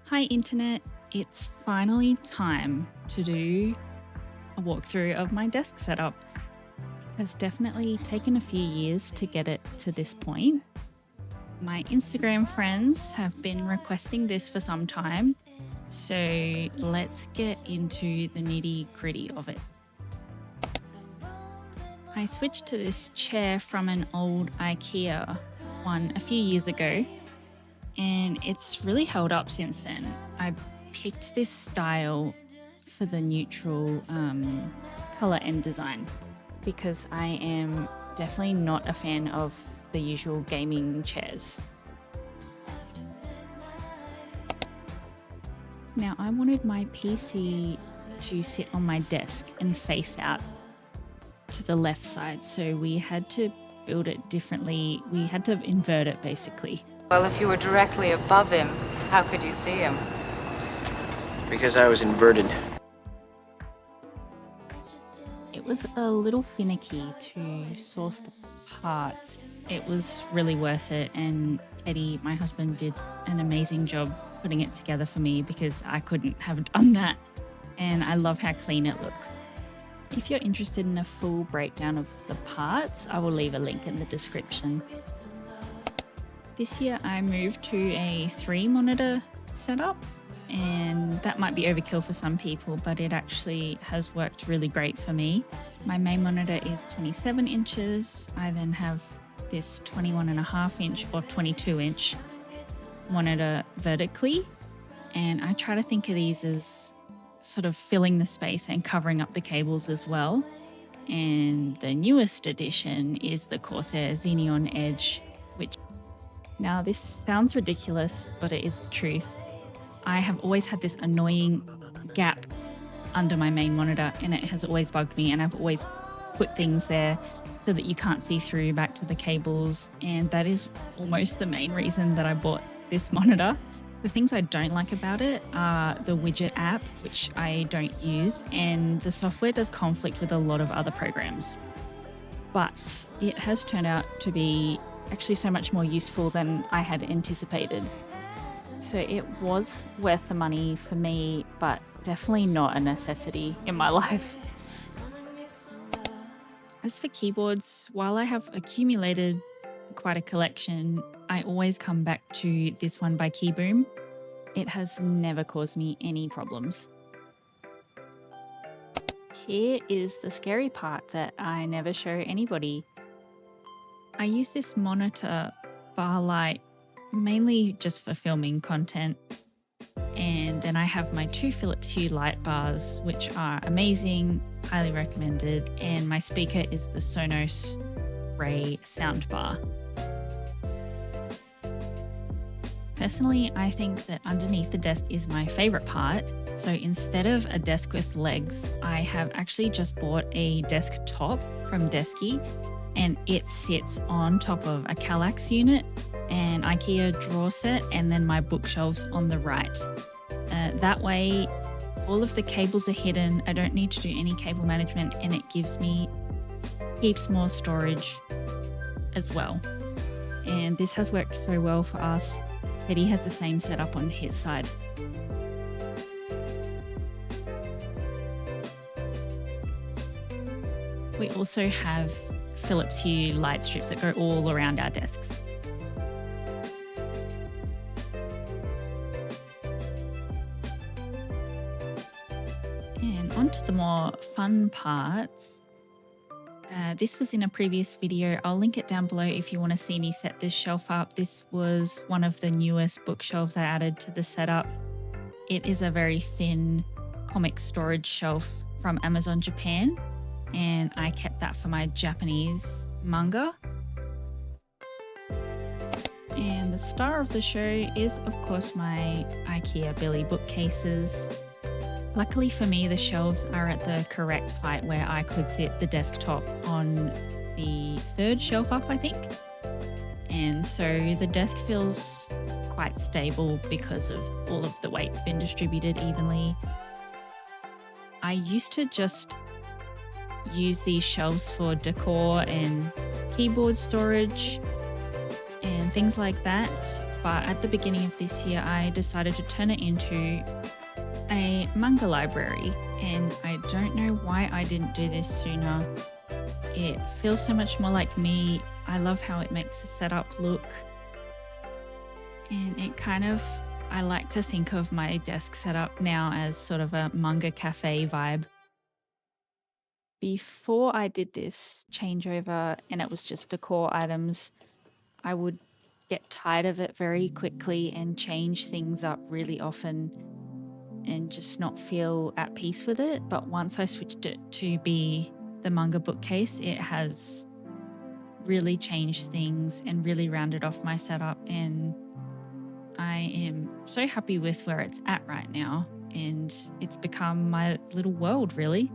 Hi Internet, it's finally time to do a walkthrough of my desk setup. It has definitely taken a few years to get it to this point. My Instagram friends have been requesting this for some time, so let's get into the nitty-gritty of it. I switched to this chair from an old IKEA one a few years ago, and it's really held up since then. I picked this style for the neutral color and design because I am definitely not a fan of the usual gaming chairs. Now, I wanted my PC to sit on my desk and face out to the left side, so we had to build it differently. We had to invert it basically. Well, if you were directly above him, how could you see him? Because I was inverted. It was a little finicky to source the parts. It was really worth it, and Teddy, my husband, did an amazing job putting it together for me because I couldn't have done that, and I love how clean it looks. If you're interested in a full breakdown of the parts, I will leave a link in the description. This year I moved to a 3-monitor setup, and that might be overkill for some people, but it actually has worked really great for me. My main monitor is 27 inches. I then have this 21.5 inch or 22 inch monitor vertically, and I try to think of these as sort of filling the space and covering up the cables as well. And the newest addition is the Corsair Xeneon Edge, which, now this sounds ridiculous, but it is the truth. I have always had this annoying gap under my main monitor, and it has always bugged me, and I've always put things there so that you can't see through back to the cables, and that is almost the main reason that I bought this monitor. The things I don't like about it are the widget app, which I don't use, and the software does conflict with a lot of other programs. But it has turned out to be actually so much more useful than I had anticipated. So it was worth the money for me, but definitely not a necessity in my life. As for keyboards, while I have accumulated quite a collection, I always come back to this one by Keyboom. It has never caused me any problems. Here is the scary part that I never show anybody. I use this monitor bar light mainly just for filming content, and then I have my 2 Philips Hue light bars, which are amazing, highly recommended, and my speaker is the Sonos Ray soundbar. Personally, I think that underneath the desk is my favorite part. So instead of a desk with legs, I have actually just bought a desk top from Desky, and it sits on top of a Kallax unit, an IKEA drawer set, and then my bookshelves on the right. That way, all of the cables are hidden. I don't need to do any cable management, and it gives me heaps more storage as well. And this has worked so well for us. Eddie has the same setup on his side. We also have Philips Hue light strips that go all around our desks. And on to the more fun parts. This was in a previous video. I'll link it down below if you want to see me set this shelf up. This was one of the newest bookshelves I added to the setup. It is a very thin comic storage shelf, from Amazon Japan, and I kept that for my Japanese manga. And the star of the show is, of course, my IKEA Billy bookcases. Luckily for me, the shelves are at the correct height where I could sit the desktop on the third shelf up, I think. And so the desk feels quite stable because of all of the weight's been distributed evenly. I used to just use these shelves for decor and keyboard storage and things like that. But at the beginning of this year, I decided to turn it into a manga library, and I don't know why I didn't do this sooner. It feels so much more like me. I love how it makes the setup look, and I like to think of my desk setup now as sort of a manga cafe vibe. Before I did this changeover and it was just decor items, I would get tired of it very quickly and change things up really often and just not feel at peace with it. But once I switched it to be the manga bookcase, it has really changed things and really rounded off my setup, and I am so happy with where it's at right now, and it's become my little world, really.